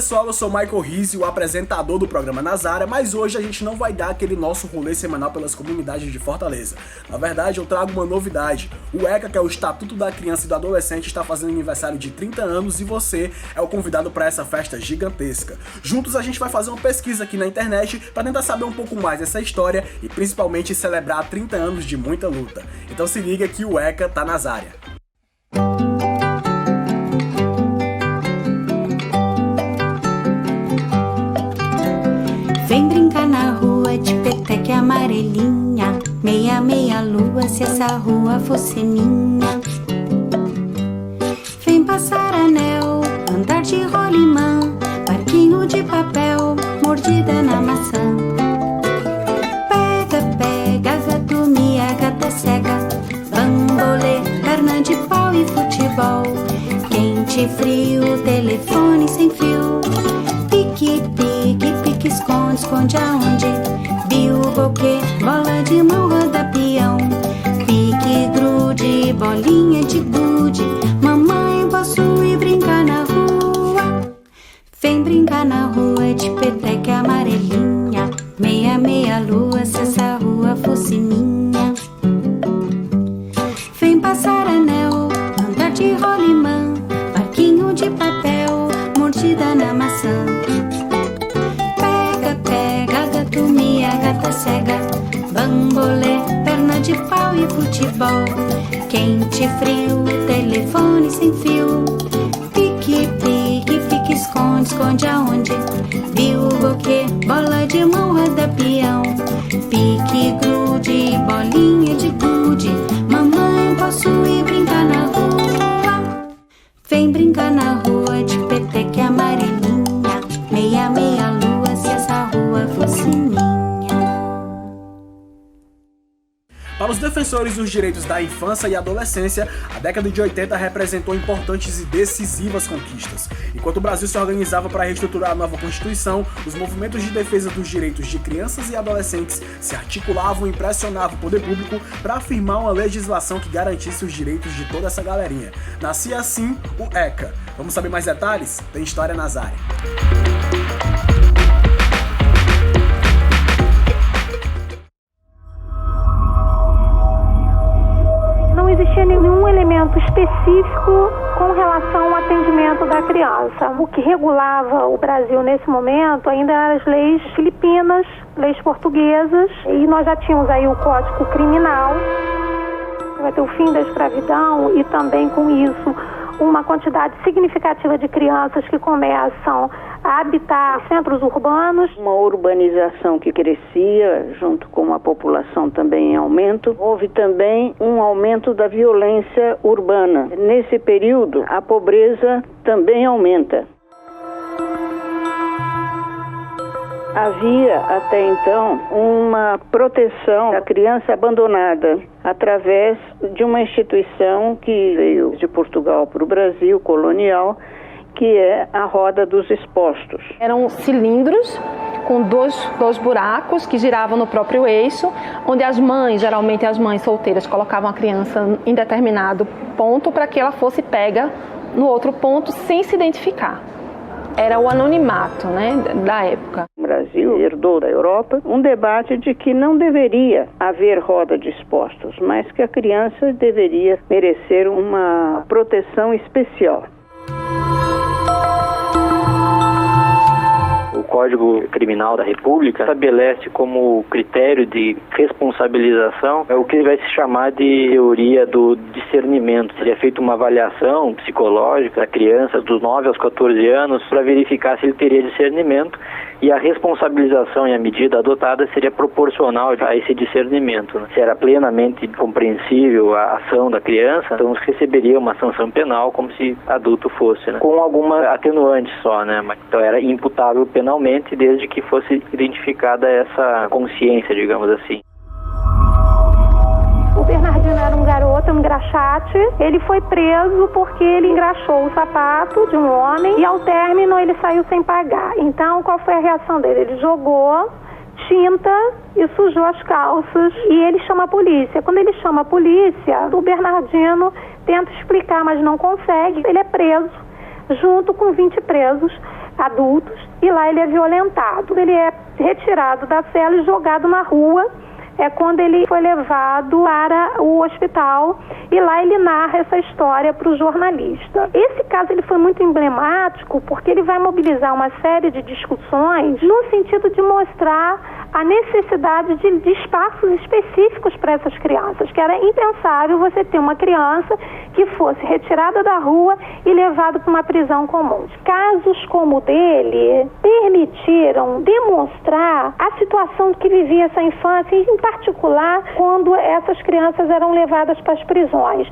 pessoal, eu sou Michael Rizzi, o apresentador do programa Nazara, mas hoje a gente não vai dar aquele nosso rolê semanal pelas comunidades de Fortaleza. Na verdade, eu trago uma novidade. O ECA, que é o Estatuto da Criança e do Adolescente, está fazendo aniversário de 30 anos e você é o convidado para essa festa gigantesca. Juntos a gente vai fazer uma pesquisa aqui na internet para tentar saber um pouco mais dessa história e principalmente celebrar 30 anos de muita luta. Então se liga que o ECA tá nas áreas. Vem brincar na rua de peteca amarelinha, meia, meia lua, se essa rua fosse minha. Vem passar anel, andar de rolimã, barquinho de papel, mordida na maçã. Pega, pega, gato mia, gata cega, bambolê, perna de pau e futebol. Quente, frio, telefone sem fio, pique, pique, pique, esconde, esconde aonde? Bilboquê, bola de mão, roda peão. Pique, grude, bolinha de gude. Mamãe, posso ir brincar na rua? Vem brincar na rua de peteca amarelinha, meia, meia lua, se essa rua fosse minha. Vem passar anel, andar de rolimã, barquinho de papel, mordida na maçã. Pega, pega, gato mia, gata cega, bambolê, perna de pau e futebol. Quente, frio, telefone sem fio, pique, pique, pique, esconde, esconde aonde? Bilboquê, bola de mão, roda peão. Pique, grude, bolinha de gude. Mamãe, posso ir brincar na rua? Vem brincar na rua de peteca amarelinha, meia, meia lua, se essa rua fosse minha. Para os defensores dos direitos da infância e adolescência, a década de 80 representou importantes e decisivas conquistas. Enquanto o Brasil se organizava para reestruturar a nova Constituição, os movimentos de defesa dos direitos de crianças e adolescentes se articulavam e pressionavam o poder público para afirmar uma legislação que garantisse os direitos de toda essa galerinha. Nascia assim o ECA. Vamos saber mais detalhes? Tem história nas áreas. Não existia nenhum elemento específico com relação ao atendimento da criança. O que regulava o Brasil nesse momento ainda eram as leis filipinas, leis portuguesas, e nós já tínhamos aí o Código Criminal, vai ter o fim da escravidão e também com isso uma quantidade significativa de crianças que começam a habitar centros urbanos. Uma urbanização que crescia junto com uma população também em aumento. Houve também um aumento da violência urbana. Nesse período, a pobreza também aumenta. Havia até então uma proteção da criança abandonada através de uma instituição que veio de Portugal para o Brasil, colonial, que é a roda dos expostos. Eram cilindros com dois buracos que giravam no próprio eixo, onde as mães, geralmente as mães solteiras, colocavam a criança em determinado ponto para que ela fosse pega no outro ponto sem se identificar. Era o anonimato, da época. O Brasil herdou da Europa um debate de que não deveria haver roda de expostos, mas que a criança deveria merecer uma proteção especial. O Código Criminal da República estabelece como critério de responsabilização o que vai se chamar de teoria do discernimento. Seria feita uma avaliação psicológica da criança dos 9 aos 14 anos para verificar se ele teria discernimento, e a responsabilização e a medida adotada seria proporcional a esse discernimento. Se era plenamente compreensível a ação da criança, então receberia uma sanção penal como se adulto fosse, com alguma atenuante só, Então era imputável penalmente desde que fosse identificada essa consciência, digamos assim. O Bernardino era um garoto, um engraxate. Ele foi preso porque ele engraxou o sapato de um homem e ao término ele saiu sem pagar. Então, qual foi a reação dele? Ele jogou tinta e sujou as calças e ele chama a polícia. Quando ele chama a polícia, o Bernardino tenta explicar, mas não consegue. Ele é preso junto com 20 presos adultos, e lá ele é violentado. Ele é retirado da cela e jogado na rua. É quando ele foi levado para o hospital e lá ele narra essa história para o jornalista. Esse caso ele foi muito emblemático porque ele vai mobilizar uma série de discussões no sentido de mostrar a necessidade de espaços específicos para essas crianças, que era impensável você ter uma criança que fosse retirada da rua e levada para uma prisão comum. Casos como o dele permitiram demonstrar a situação que vivia essa infância, em particular quando essas crianças eram levadas para as prisões.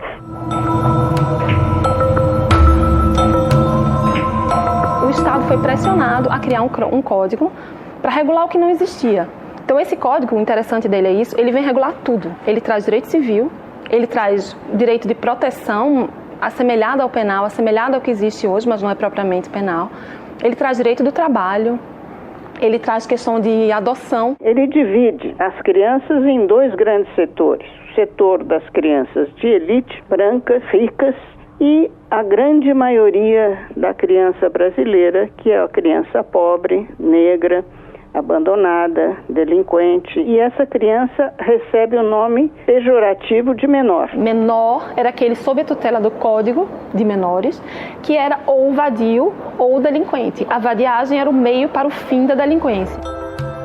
O Estado foi pressionado a criar um código para regular o que não existia. Então esse código, o interessante dele é isso, ele vem regular tudo. Ele traz direito civil, ele traz direito de proteção assemelhado ao penal, assemelhado ao que existe hoje, mas não é propriamente penal. Ele traz direito do trabalho, ele traz questão de adoção. Ele divide as crianças em dois grandes setores. O setor das crianças de elite, brancas, ricas, e a grande maioria da criança brasileira, que é a criança pobre, negra, abandonada, delinquente. E essa criança recebe o nome pejorativo de menor. Menor era aquele sob a tutela do Código de Menores, que era ou vadio ou delinquente. A vadiagem era o meio para o fim da delinquência.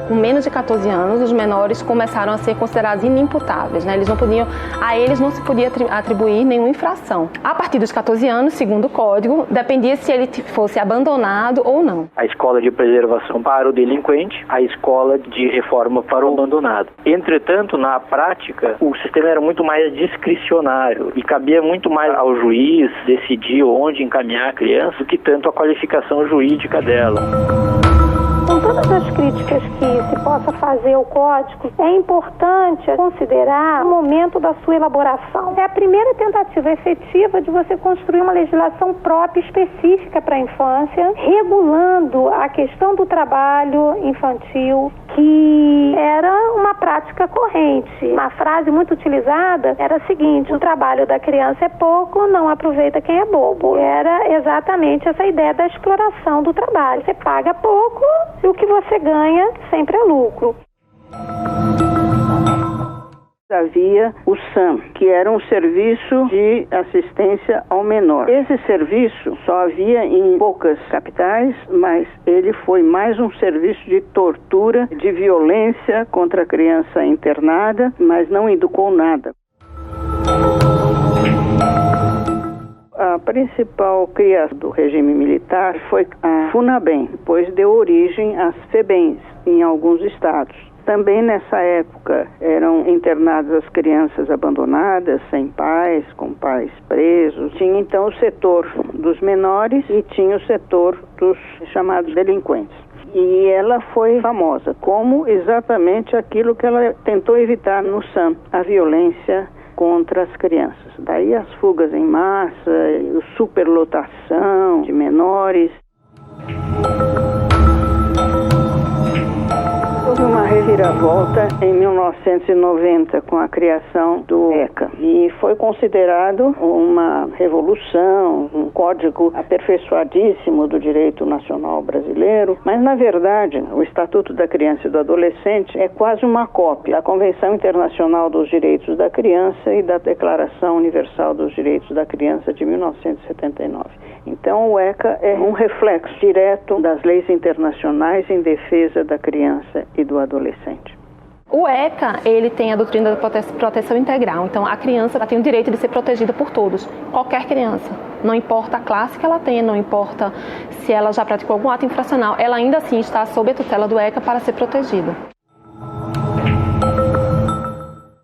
Com menos de 14 anos, os menores começaram a ser considerados inimputáveis, né? A eles não se podia atribuir nenhuma infração. A partir dos 14 anos, segundo o Código, dependia se ele fosse abandonado ou não. A escola de preservação para o delinquente, a escola de reforma para o abandonado. Entretanto, na prática, o sistema era muito mais discricionário e cabia muito mais ao juiz decidir onde encaminhar a criança do que tanto a qualificação jurídica dela. Com todas as críticas que se possa fazer ao Código, é importante considerar o momento da sua elaboração. É a primeira tentativa efetiva de você construir uma legislação própria específica para a infância, regulando a questão do trabalho infantil, que era uma prática corrente. Uma frase muito utilizada era a seguinte: o trabalho da criança é pouco, não aproveita quem é bobo. Era exatamente essa ideia da exploração do trabalho. Você paga pouco e o que você ganha sempre é lucro. Havia o SAM, que era um serviço de assistência ao menor. Esse serviço só havia em poucas capitais, mas ele foi mais um serviço de tortura, de violência contra a criança internada, mas não educou nada. A principal criação do regime militar foi a FUNABEM, depois deu origem às FEBEMs em alguns estados. Também nessa época eram internadas as crianças abandonadas, sem pais, com pais presos. Tinha então o setor dos menores e tinha o setor dos chamados delinquentes. E ela foi famosa como exatamente aquilo que ela tentou evitar no SAM, a violência contra as crianças. Daí as fugas em massa, a superlotação de menores. Houve uma reviravolta em 1990 com a criação do ECA e foi considerado uma revolução, um código aperfeiçoadíssimo do direito nacional brasileiro, mas na verdade o Estatuto da Criança e do Adolescente é quase uma cópia da Convenção Internacional dos Direitos da Criança e da Declaração Universal dos Direitos da Criança de 1979. Então o ECA é um reflexo direto das leis internacionais em defesa da criança e do adolescente. O ECA, ele tem a doutrina da proteção integral, então a criança tem o direito de ser protegida por todos, qualquer criança. Não importa a classe que ela tenha, não importa se ela já praticou algum ato infracional, ela ainda assim está sob a tutela do ECA para ser protegida.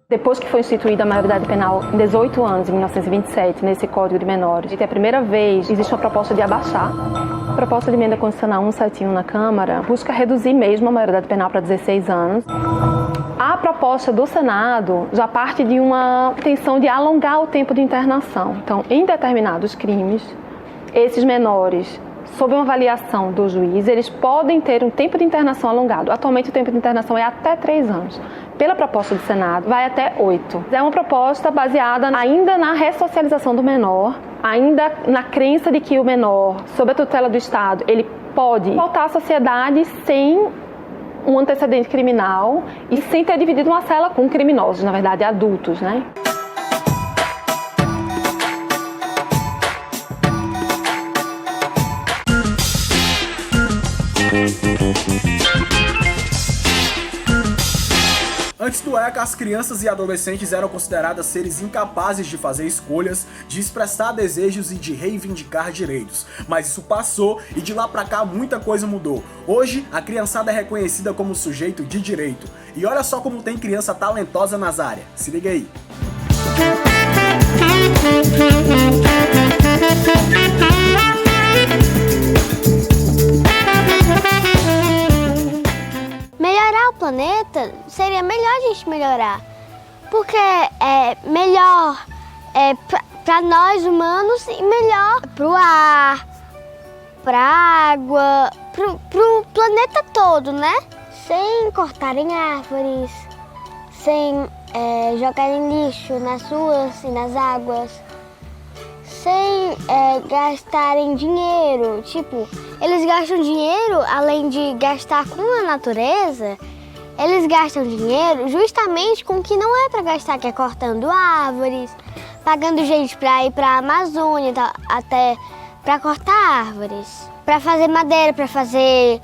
Depois que foi instituída a maioridade penal em 18 anos, em 1927, nesse Código de Menores, e a primeira vez existe uma proposta de abaixar. A proposta de emenda constitucional 171 na Câmara busca reduzir mesmo a maioridade penal para 16 anos. A proposta do Senado já parte de uma intenção de alongar o tempo de internação. Então, em determinados crimes, esses menores, sob uma avaliação do juiz, eles podem ter um tempo de internação alongado. Atualmente, o tempo de internação é até 3 anos. Pela proposta do Senado, vai até 8. É uma proposta baseada ainda na ressocialização do menor, ainda na crença de que o menor, sob a tutela do Estado, ele pode voltar à sociedade sem um antecedente criminal e sem ter dividido uma cela com criminosos, na verdade, adultos, né? Antes do ECA, as crianças e adolescentes eram consideradas seres incapazes de fazer escolhas, de expressar desejos e de reivindicar direitos. Mas isso passou e de lá pra cá muita coisa mudou. Hoje, a criançada é reconhecida como sujeito de direito. E olha só como tem criança talentosa nas áreas. Se liga aí. Melhorar o planeta seria melhor a gente melhorar, porque é melhor para nós humanos e melhor para o ar, para a água, para o planeta todo, né? Sem cortarem árvores, sem jogarem lixo nas ruas e nas águas, sem gastarem dinheiro. Tipo, eles gastam dinheiro, além de gastar com a natureza, eles gastam dinheiro justamente com o que não é para gastar, que é cortando árvores, pagando gente para ir para a Amazônia, até para cortar árvores, para fazer madeira, para fazer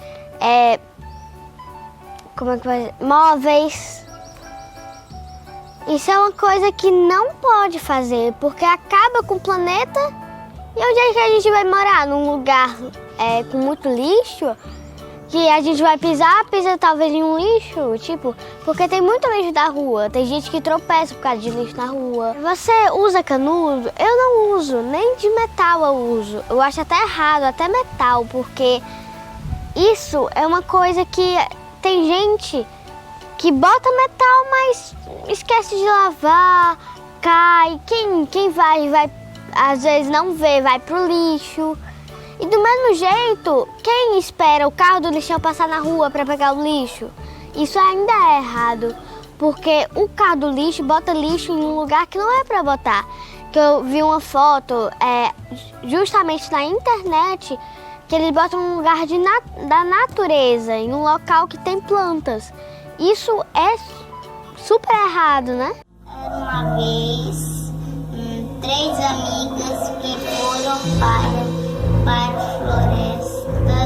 móveis. Isso é uma coisa que não pode fazer, porque acaba com o planeta. E onde é que a gente vai morar? Num lugar com muito lixo? Que a gente vai pisa talvez em um lixo? Tipo, porque tem muito lixo na rua. Tem gente que tropeça por causa de lixo na rua. Você usa canudo? Eu não uso, nem de metal eu uso. Eu acho até errado, até metal, porque isso é uma coisa que tem gente que bota metal, mas esquece de lavar, cai. Quem vai às vezes não vê, vai pro lixo. E do mesmo jeito, quem espera o carro do lixão passar na rua para pegar o lixo? Isso ainda é errado, porque o carro do lixo bota lixo em um lugar que não é para botar. Que eu vi uma foto justamente na internet, que eles botam em um lugar da natureza, em um local que tem plantas. Isso é super errado, né? Era uma vez 3 amigas que foram para a floresta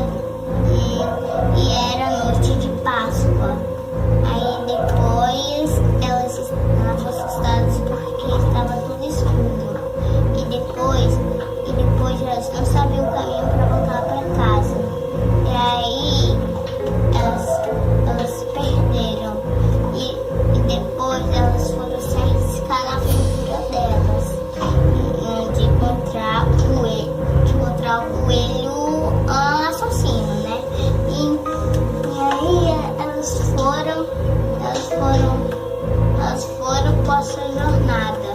e era noite de Páscoa. Aí depois elas estavam assustadas porque estava tudo escuro. E depois elas não sabiam o caminho para voltar para casa. E aí elas se perderam. E depois elas foram se arriscar na aventura delas. De encontrar o coelho assassino, né? E aí elas foram com a sua jornada.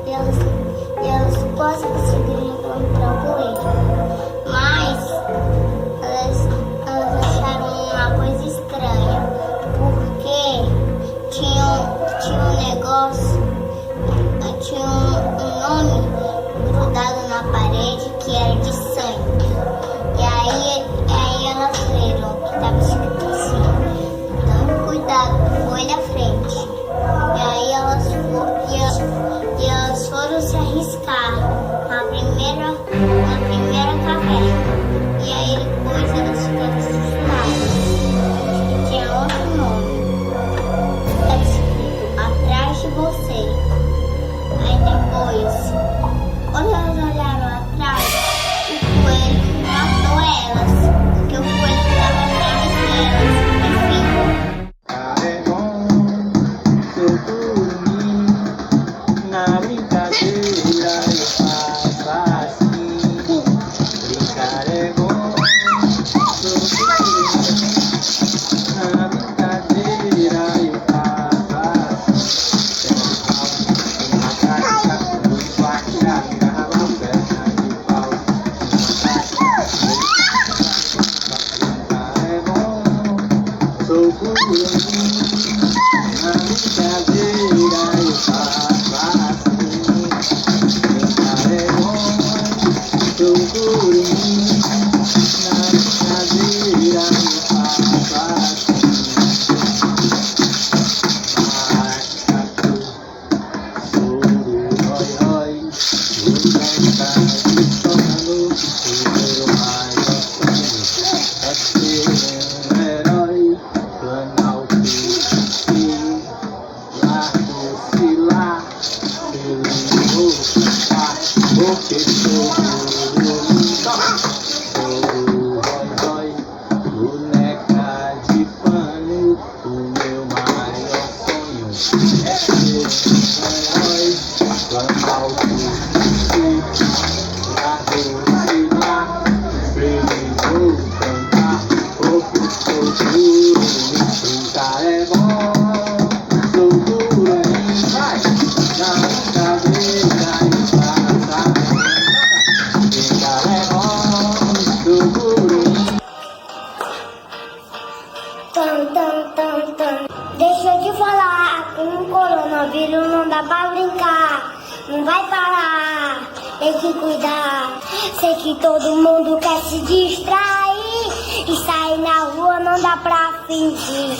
E elas quase conseguiram encontrar o coelho. Mas elas acharam uma coisa estranha, porque tinha um negócio, tinha um nome grudado na parede que era de sangue. E aí elas leram que estava escrito assim: tome cuidado, foi na frente. E aí elas foram se arriscar na primeira caverna. E aí depois elas ficaram assustadas, que tinha outro nome. Estava escrito: atrás de você. Aí depois, quando elas olharam atrás, o vírus não dá pra brincar, não vai parar, tem que cuidar. Sei que todo mundo quer se distrair e sair na rua não dá pra fingir,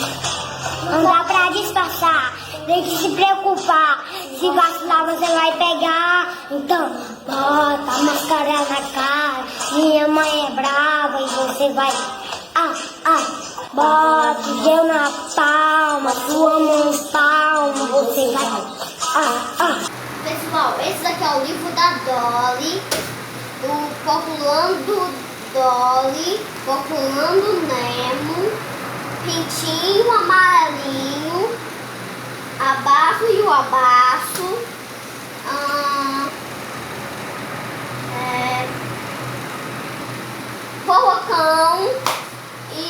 não dá pra disfarçar, tem que se preocupar. Se vacilar você vai pegar, então bota a máscara na cara. Minha mãe é brava e você vai bota o gel na palma, sua mão no palmo, você vai Pessoal, esse daqui é o livro da Dolly, o Populando Dolly, Populando Nemo, Pintinho Amarelinho, Abafo e o Abaço, Porrocão e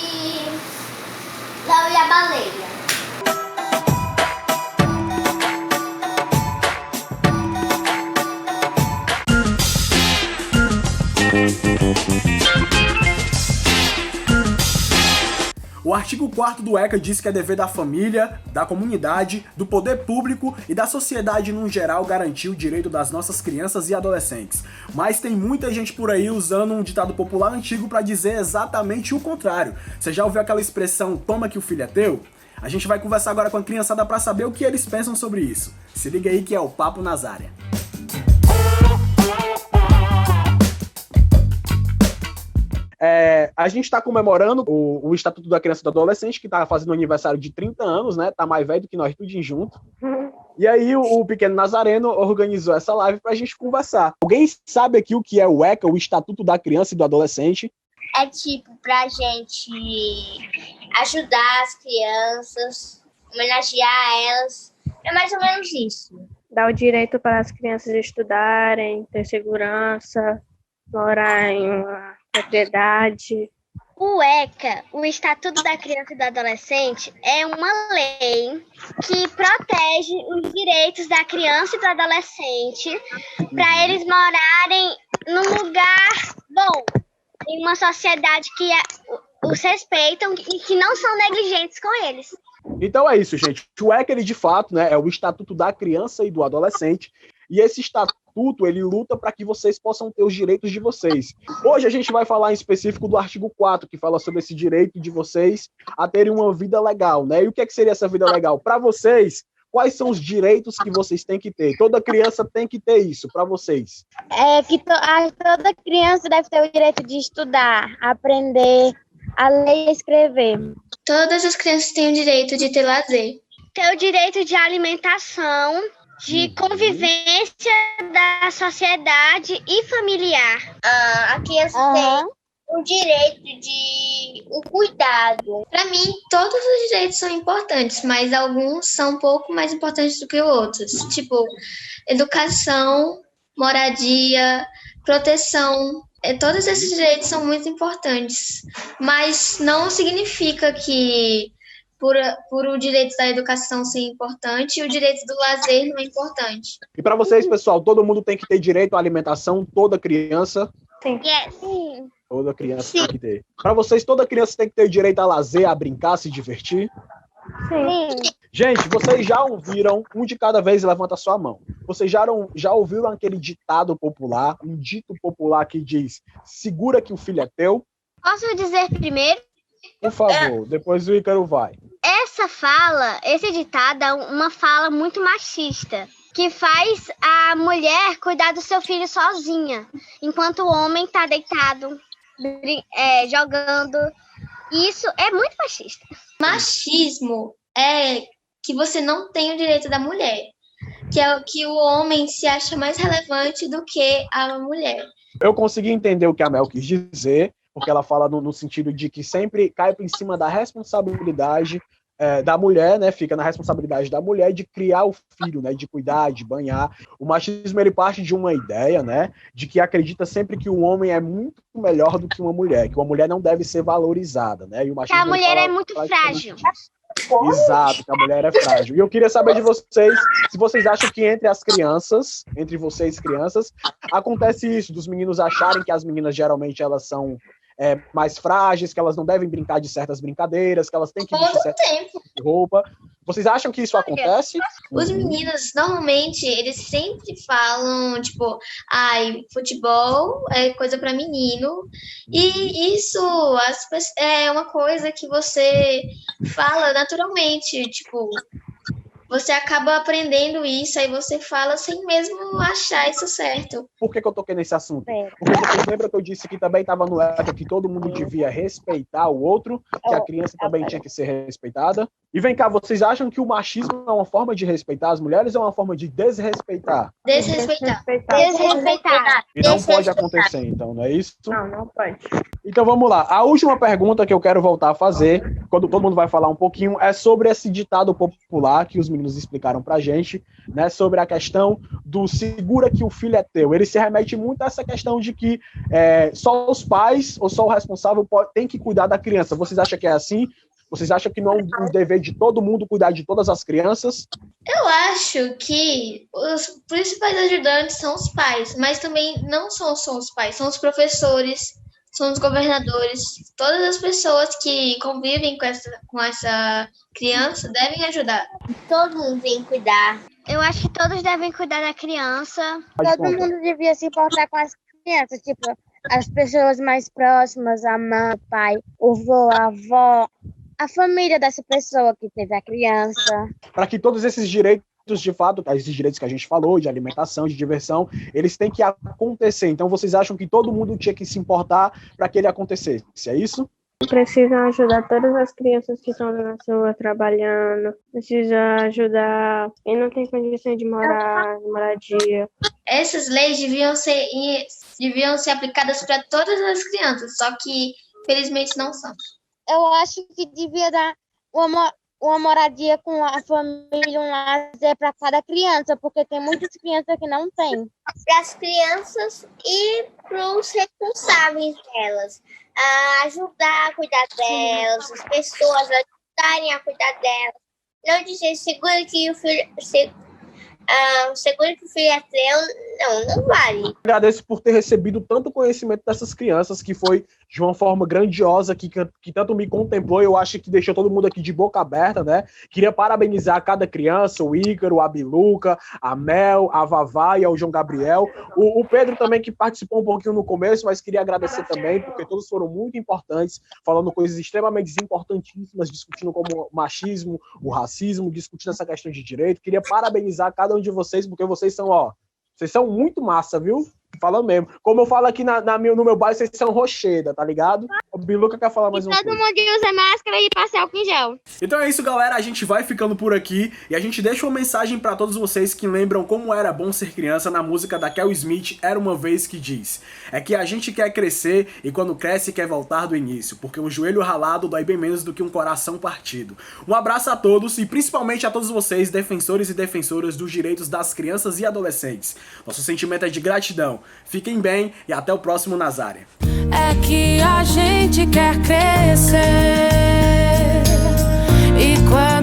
Léo e a Baleia. O artigo 4º do ECA diz que é dever da família, da comunidade, do poder público e da sociedade no geral garantir o direito das nossas crianças e adolescentes. Mas tem muita gente por aí usando um ditado popular antigo para dizer exatamente o contrário. Você já ouviu aquela expressão, toma que o filho é teu? A gente vai conversar agora com a criançada para saber o que eles pensam sobre isso. Se liga aí que é o Papo nas Áreas. A gente está comemorando o Estatuto da Criança e do Adolescente, que está fazendo aniversário de 30 anos, né? Tá mais velho do que nós, tudo junto. E aí o pequeno Nazareno organizou essa live para a gente conversar. Alguém sabe aqui o que é o ECA, o Estatuto da Criança e do Adolescente? É tipo pra gente ajudar as crianças, homenagear elas. É mais ou menos isso. Dá o direito para as crianças estudarem, ter segurança, morar em uma propriedade. O ECA, o Estatuto da Criança e do Adolescente, é uma lei que protege os direitos da criança e do adolescente para eles morarem num lugar bom, em uma sociedade que os respeitam e que não são negligentes com eles. Então é isso, gente. O ECA, ele, de fato, né, é o Estatuto da Criança e do Adolescente. E esse estatuto, ele luta para que vocês possam ter os direitos de vocês. Hoje a gente vai falar em específico do artigo 4, que fala sobre esse direito de vocês a terem uma vida legal, né? E o que seria essa vida legal? Para vocês, quais são os direitos que vocês têm que ter? Toda criança tem que ter isso, para vocês. Toda criança deve ter o direito de estudar, aprender, a ler e escrever. Todas as crianças têm o direito de ter lazer. Ter o direito de alimentação, de convivência da sociedade e familiar. A criança tem o direito de o cuidado. Para mim, todos os direitos são importantes, mas alguns são um pouco mais importantes do que outros. Tipo, educação, moradia, proteção. Todos esses direitos são muito importantes, mas não significa que por o direito da educação ser importante, o direito do lazer não é importante. E para vocês, pessoal, todo mundo tem que ter direito à alimentação, toda criança? Sim. Yes. Toda criança tem que ter. Para vocês, toda criança tem que ter direito a lazer, a brincar, a se divertir? Sim. Gente, vocês já ouviram, um de cada vez levanta a sua mão. Vocês já ouviram aquele ditado popular, um dito popular que diz, segura que o filho é teu? Posso dizer primeiro? Por favor, depois o Ícaro vai. Esse ditado é uma fala muito machista, que faz a mulher cuidar do seu filho sozinha, enquanto o homem tá deitado, jogando. Isso é muito machista. Machismo é que você não tem o direito da mulher, que é que o homem se acha mais relevante do que a mulher. Eu consegui entender o que a Mel quis dizer, porque ela fala no sentido de que sempre cai em cima da responsabilidade da mulher, né? Fica na responsabilidade da mulher de criar o filho, né? De cuidar, de banhar. O machismo, ele parte de uma ideia, né? De que acredita sempre que o homem é muito melhor do que uma mulher, que uma mulher não deve ser valorizada, né? E o machismo, que a mulher é muito frágil. Exato, que a mulher é frágil. E eu queria saber de vocês, se vocês acham que entre vocês crianças, acontece isso, dos meninos acharem que as meninas geralmente elas são mais frágeis, que elas não devem brincar de certas brincadeiras, que elas têm que vestir certo tipo de roupa. Vocês acham que isso acontece? Os meninos, normalmente, eles sempre falam, tipo, futebol é coisa para menino. E isso é uma coisa que você fala naturalmente, tipo, você acaba aprendendo isso, aí você fala sem mesmo achar isso certo. Por que eu toquei nesse assunto? Porque vocês lembram que eu disse que também estava no ECA que todo mundo devia respeitar o outro, que a criança também tinha que ser respeitada. E vem cá, vocês acham que o machismo é uma forma de respeitar as mulheres ou é uma forma de desrespeitar? Desrespeitar. E não pode acontecer, então, não é isso? Não pode. Então vamos lá. A última pergunta que eu quero voltar a fazer, quando todo mundo vai falar um pouquinho, é sobre esse ditado popular que os meninos explicaram pra gente, né, sobre a questão do segura que o filho é teu. Ele se remete muito a essa questão de que só os pais ou só o responsável tem que cuidar da criança. Vocês acham que é assim? Vocês acham que não é um dever de todo mundo cuidar de todas as crianças? Eu acho que os principais ajudantes são os pais, mas também não são só os pais, são os professores, são os governadores, todas as pessoas que convivem com essa criança devem ajudar. Todo mundo tem que cuidar. Eu acho que todos devem cuidar da criança. Todo mundo devia se importar com as crianças, tipo, as pessoas mais próximas, a mãe, o pai, o vô, a avó, a família dessa pessoa que teve a criança. Para que todos esses direitos, de fato, esses direitos que a gente falou, de alimentação, de diversão, eles têm que acontecer. Então, vocês acham que todo mundo tinha que se importar para que ele acontecesse? É isso? Precisam ajudar todas as crianças que estão na rua trabalhando. Precisa ajudar quem não tem condição de moradia. Essas leis deviam ser aplicadas para todas as crianças, só que, felizmente, não são. Eu acho que devia dar uma moradia com a família, um lazer para cada criança, porque tem muitas crianças que não têm. Para as crianças e para os responsáveis delas. A ajudar a cuidar delas, as pessoas ajudarem a cuidar delas. Não dizer segura que o filho é teu, não vale. Agradeço por ter recebido tanto conhecimento dessas crianças, que foi de uma forma grandiosa, que tanto me contemplou. Eu acho que deixou todo mundo aqui de boca aberta, né? Queria parabenizar cada criança, o Ícaro, a Biluca, a Mel, a Vavá e ao João Gabriel. O Pedro também, que participou um pouquinho no começo, mas queria agradecer também, porque todos foram muito importantes, falando coisas extremamente importantíssimas, discutindo como o machismo, o racismo, discutindo essa questão de direito. Queria parabenizar cada um de vocês, porque vocês são muito massa, viu? Falando mesmo. Como eu falo aqui no meu bairro, vocês são rocheda, tá ligado? O Biluca quer falar mais uma coisa. Todo mundo usa máscara e passa álcool em gel. Então é isso, galera. A gente vai ficando por aqui e a gente deixa uma mensagem pra todos vocês que lembram como era bom ser criança na música da Kel Smith, Era Uma Vez, que diz: é que a gente quer crescer e quando cresce quer voltar do início, porque um joelho ralado dói bem menos do que um coração partido. Um abraço a todos e principalmente a todos vocês, defensores e defensoras dos direitos das crianças e adolescentes. Nosso sentimento é de gratidão. Fiquem bem e até o próximo Nazária. É que a gente quer crescer e quando